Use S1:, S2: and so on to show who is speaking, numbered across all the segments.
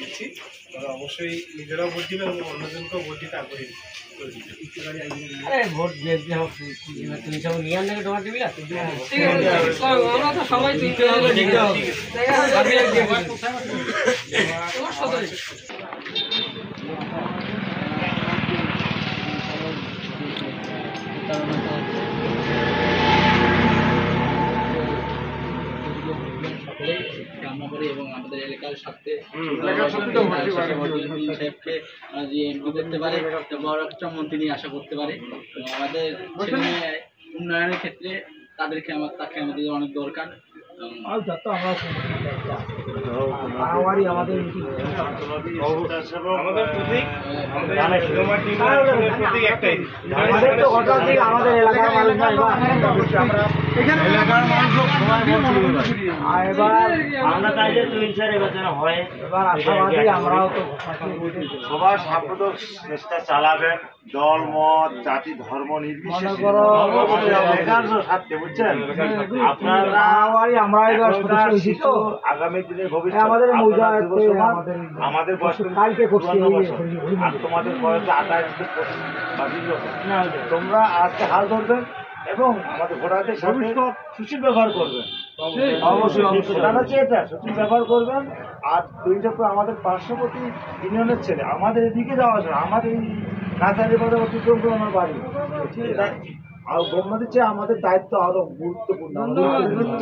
S1: দিচ্ছি, তারা অবশ্যই নিজেরাও ভোট দিবেন এবং অন্যজনকেও ভোট দিতে আগ্রহী ভোট দিতে হবে। তুমি সব নিয়ে আনলে তোমার দিবি
S2: কামনা করি এবং আমাদের এলাকার সাথে করতে পারে বড় একটা মন্ত্রী নিয়ে আশা করতে পারে। আমাদের উন্নয়নের ক্ষেত্রে তাকে আমাদের অনেক দরকার।
S3: সবার সাম্প্রদায়িক চেষ্টা চালাবেন, দল মত জাতি ধর্ম নির্বিশেষে স্বার্থে, বুঝছেন? আপনারা আগামী দিনের ভবিষ্যৎ আমাদের বয়স আর তোমাদের বয়স 28 তোমরা আজকে হাল ধরবেন এবং আমাদের ভোটারদের সাথে সুশীল ব্যবহার করবেন। অবশ্যই এটা সুশীল ব্যবহার করবেন। আর আমাদের পার্শ্ববর্তী ইউনিয়নের ছেলে আমাদের এদিকে যাওয়া আসা, আমাদের এই কাছারি বাজার অতিক্রম করে আমার বাড়ি, আর গভর্নমেন্টের চেয়ে আমাদের দায়িত্ব আরো গুরুত্বপূর্ণ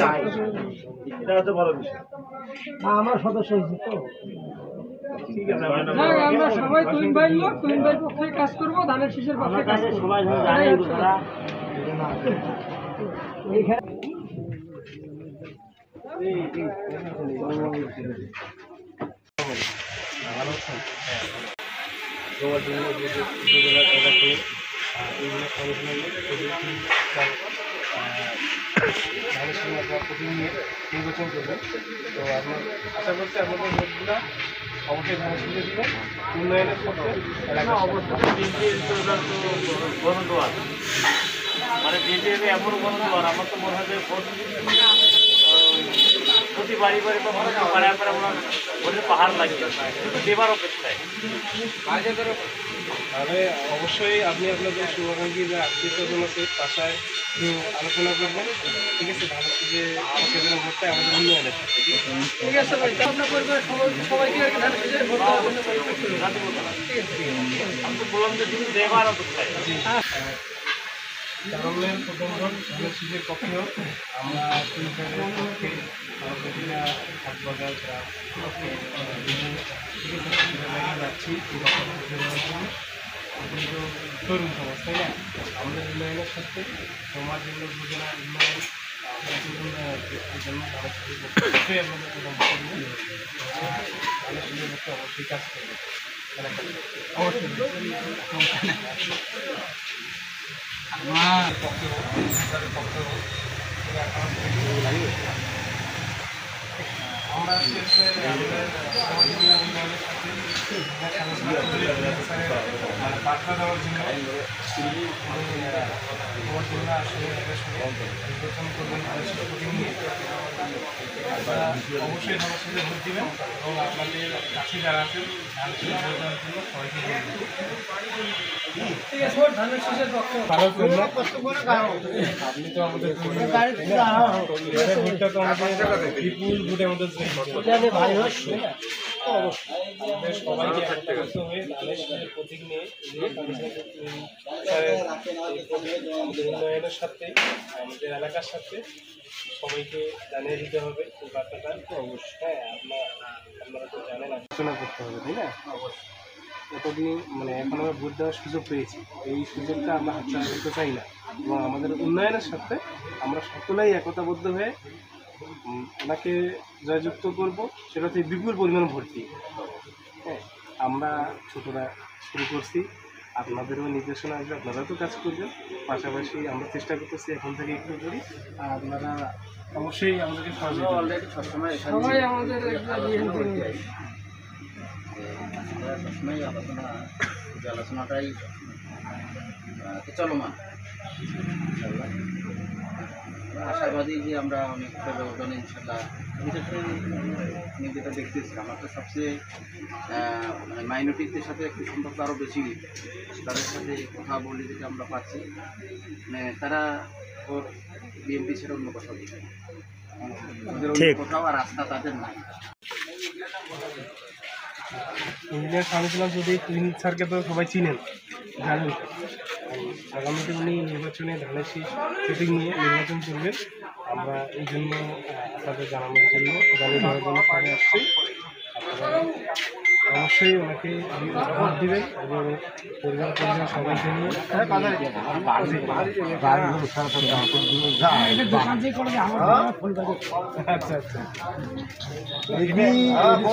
S3: চাই। এটা হচ্ছে বড় বিষয়। আমরা সদস্য হয়েছি তো, ঠিক আছে। আমরা সবাই তুহিন ভাই পক্ষে কাজ করবো, ধানের শীষের পক্ষে কাজ করবো।
S1: উপজেলার এলাকায় বিভিন্ন সংগঠনের ধানের সঙ্গে আপনারা প্রতিনিয়ত নির্বাচন করবেন। তো আপনার আশা করছি আপনাদের ভোটগুলো অবশ্যই ধানের সঙ্গে দিবেন। উন্নয়নের ক্ষেত্রে এলাকা অবশ্যই
S3: গণদুয়ার মানে বিজেপি এমন গণদুয়ার আমার তো মনে হয় যে প্রতি বাড়ি বাড়ি বা পাড়ায় পাড়ায় আমরা ভোটের পাহাড় লাগিয়ে শুধু দেবার অপেক্ষায়।
S1: তাহলে অবশ্যই আপনি আপনাদের শুভাকাঙ্ক্ষী যে আত্মীয় স্বজন আছে বাসায় আলোচনা করবেন, ঠিক আছে? ধানের যে সেখানে ভোটটা আমাদের উন্নয়নের সাথে, ঠিক আছে ভাই? আপনার পরিবারের সবাইকে ভোট দেওয়ার জন্য
S3: আমি তো বললাম যে শুধু দেবার অপেক্ষায়।
S1: কারণের প্রথম ভোট ধানের শীষের পক্ষেও আমরা পক্ষে হাটবাজার যাচ্ছি তরুণ সমাজ, তাই না? আমাদের উন্নয়নের সাথে সমাজ যোজনার উন্নয়ন এই জন্য ধানের শীষের পক্ষে আমাদের প্রথম ধানের শীষের পক্ষে অবশ্যই কাজ করবে, অবশ্যই। আমার পক্ষেও আমরা বার্তা দেওয়ার জন্য আসলে নির্বাচন করবেন অবশ্যই ধানের সাথে ভোট দিবেন এবং আপনাদের কাছে যারা আছেন ধানের সাথে ভোট দেওয়ার জন্য সবাইকে ঠিক আছে। ধানের শীষের পক্ষে আপনি তো আমাদের ভোটটা তো আমাদের বিপুল ভোটে আমাদের সবাইকে একত্রিত হয়ে ধানের শীষের প্রতীক নিয়ে উন্নয়নের সাথে আমাদের এলাকার সাথে সবাইকে জানিয়ে দিতে হবে এই বার্তাটা। অবশ্যই হ্যাঁ, আপনারা তো জানেন আলোচনা করতে হবে, তাই না? অবশ্যই। এতদিন মানে এখন আমরা ভোট দেওয়ার সুযোগ পেয়েছি, এই সুযোগটা আমরা হাতছাড়া করতে চাই না এবং আমাদের উন্নয়নের সাথে আমরা সকলেই একতাবদ্ধ হয়ে ওনাকে জয়যুক্ত করব, সেটা হচ্ছে বিপুল পরিমাণ ভোট দিয়ে। হ্যাঁ, আমরা ছোটরা শুরু করছি, আপনাদেরও নির্দেশনা আসবে, আপনারাও তো কাজ করবেন। পাশাপাশি আমরা চেষ্টা করতেছি এখন থেকে একটু করি, আর আপনারা অবশ্যই আমাদেরকে অলরেডি সবসময় সবাই আমাদের
S2: সবসময় আলোচনাটাই চলমান। আশাবাদী যে আমরা অনেকটা ব্যবধানে ইনশাল্লাহ, বিশেষ করে আমি যেটা দেখতেছি আমার তো সবচেয়ে মানে মাইনরিটিদের সাথে একটু সম্পর্ক আরও বেশি, তাদের সাথে কথা বলে যেটা আমরা পাচ্ছি মানে তারা ওর বিএনপি ছেড়ে অন্য কোথাও দিচ্ছে ওদের অন্য কোথাও আর রাস্তা তাদের নাই।
S1: ইঞ্জিনিয়ার কাউন্সিলর যদি তুহিন স্যারকে তো সবাই চিনেন, জানেন। আগামীতে উনি নির্বাচনে ধানের শীষ সেটিং নিয়ে নির্বাচন করবেন। আমরা এই জন্য আপনাদের জানানোর জন্য জানিয়ে দেওয়ার জন্য সামনে আসছি। আপনারা অবশ্যই ওনাকে ভোট দেবেন এবং পরিবার পরিজন সবাইকে নিয়ে আচ্ছা আচ্ছা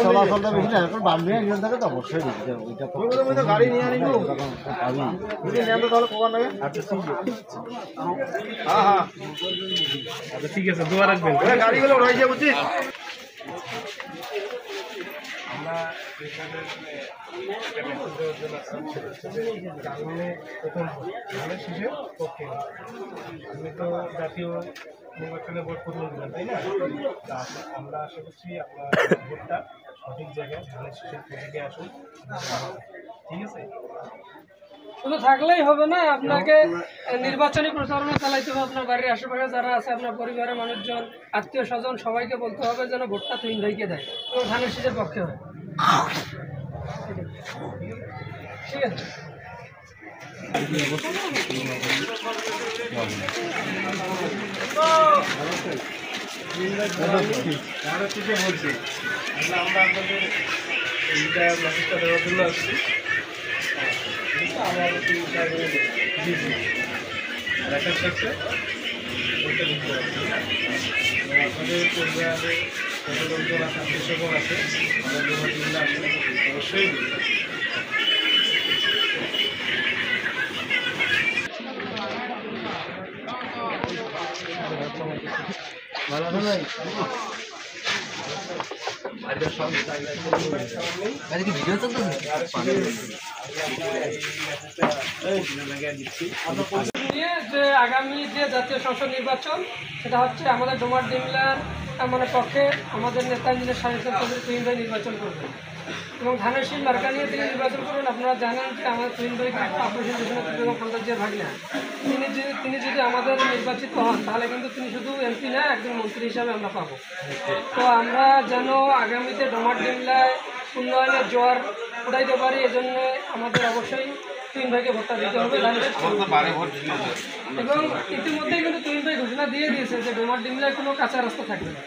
S3: চলাচলটা বেশি না, এখন বান্ধবী একজন থাকে তো অবশ্যই গাড়ি নিয়ে আনি তাহলে কখন লাগে। হ্যাঁ
S1: আচ্ছা ঠিক আছে, দোয়া রাখবেন।
S3: গাড়িগুলো উড়াই যাবো বুঝছিস।
S1: আমরা এখানে একটা মেসেজ দেওয়ার জন্য আসছি, সেটা হচ্ছে যে গ্রামে প্রথম ধানের শীষের পক্ষে আমি তো জাতীয় নির্বাচনে ভোট প্রতিনিধিত্ব, তাই না? আমরা আশা করছি আপনার ভোটটা সঠিক জায়গায় ধানের শীষের প্রতীকে আসুন, ঠিক আছে?
S4: শুধু থাকলেই হবে না, আপনাকে নির্বাচনী প্রচারণা চালাইতে হবে। আপনার বাড়ির আশেপাশে যারা আছে, আপনার পরিবারের মানুষজন, আত্মীয় স্বজন সবাইকে বলতে হবে যেন ভোটটা তুহিন ভাইকে দেয় এবং ধানের শীষের পক্ষে হয়। ঠিক আছে।
S1: বলছি আমরা আপনাদের এইটা মেসেজটা দেওয়ার জন্য আসছি। আমার এলাকার সাথে আপনাদের পরিবারে কত লোকজন আছে, আত্মীয় স্বজন আছে, আমাদের জন্য আসলে অবশ্যই
S4: নিয়ে যে আগামী যে জাতীয় সংসদ নির্বাচন, সেটা হচ্ছে আমাদের ডোমারডিংলার মানে পক্ষে আমাদের নেতা ইঞ্জিনিয়ার শাহীন চৌধুরী তুহিন ভাই নির্বাচন করবেন এবং ধানের শীষ মার্কা নিয়ে তিনি নির্বাচন করবেন। আপনারা জানেন যে আমাদের তুহিন ভাই অপারেশন এবং খালেদাজিয়ার ভাগনা, তিনি যদি আমাদের নির্বাচিত হন তাহলে কিন্তু তিনি শুধু এমপি না, একজন মন্ত্রী হিসাবে আমরা পাবো। তো আমরা যেন আগামীতে ডোমারডিংলায় উন্নয়নের জোয়ার উঠাইতে পারি, এজন্য আমাদের অবশ্যই তুহিন ভাইকে ভোটটা দিতে হবে। এবং ইতিমধ্যেই কিন্তু তুহিন ভাই ঘোষণা দিয়ে দিয়েছে যে ডোমারডিংলায় কোনো কাঁচা রাস্তা থাকবে না।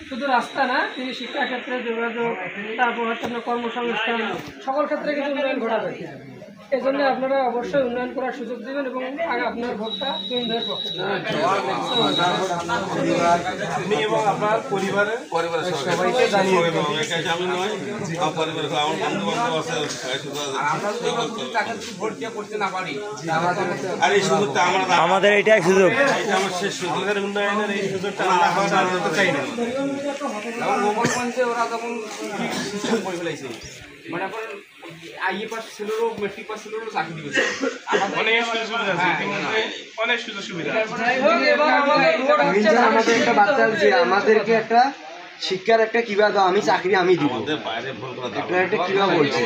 S4: শুধু রাস্তা না, তিনি শিক্ষাক্ষেত্রে, যোগাযোগ, তারপর হচ্ছে আপনার কর্মসংস্থান, সকল ক্ষেত্রে কিন্তু উন্নয়ন ঘটাবে। এই জন্য আপনারা অবশ্যই উন্নয়ন করার সুযোগ দেবেন এবং আপনার ভোটটা তুহিন ভাইয়ের পক্ষে।
S1: আপনি এবং আপনার পরিবারের সবাইকে জানিয়ে দেবেন।
S3: আমাদের এটাই সুযোগ,
S1: আমাদের উন্নয়নের এই সুযোগটা আমরা হতে চাই না।
S2: ওরা যেমন সিস্টেম করে ফেলাইছে, মানে এখন আইএ পাস ছেলেরও মেট্রিক পাস ছেলেরও চাকরি দিয়েছে,
S1: অনেক সুযোগ সুবিধা।
S5: আমাদের একটা বার্তা হচ্ছে, আমাদেরকে একটা শিক্ষার একটা কিভাবে দাও, আমি চাকরি আমি দিব, একটা কিভাবে বলছে।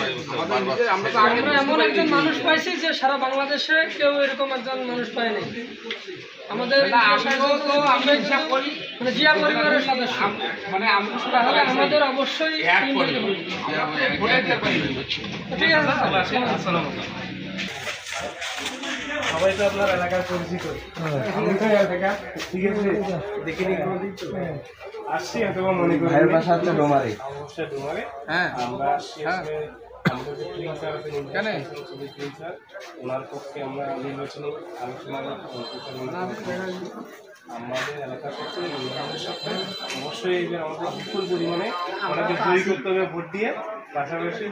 S4: আমরা এমন একজন মানুষ পাইছি যে সারা বাংলাদেশে কেউ এরকম একজন মানুষ পায়নি। আমাদের মানে জিয়া পরিবারের সদস্য, মানে তাহলে আমাদের অবশ্যই ঠিক আছে।
S1: সবাই তো আপনার এলাকার পরিচিত, আমি তো এলাকা, ঠিক আছে, দেখিনি কোনোদিন তো আসছি হয়তো মনে করি।
S5: ভাইয়ের বাসা হচ্ছে ডোমারে।
S1: অবশ্যই ডোমারে।
S2: হ্যাঁ
S1: আমরা আসছি আমাদের যে প্রিন্স স্যার আছেন, প্রিন্স স্যার, ওনার পক্ষে আমরা নির্বাচনী আলোচনার আমাদের এলাকার সাথে উন্নয়নের সাথে অবশ্যই আমাদের বিপুল পরিমাণে আমাদের জয়ী করতে হবে ভোট দিয়ে, পাশাপাশি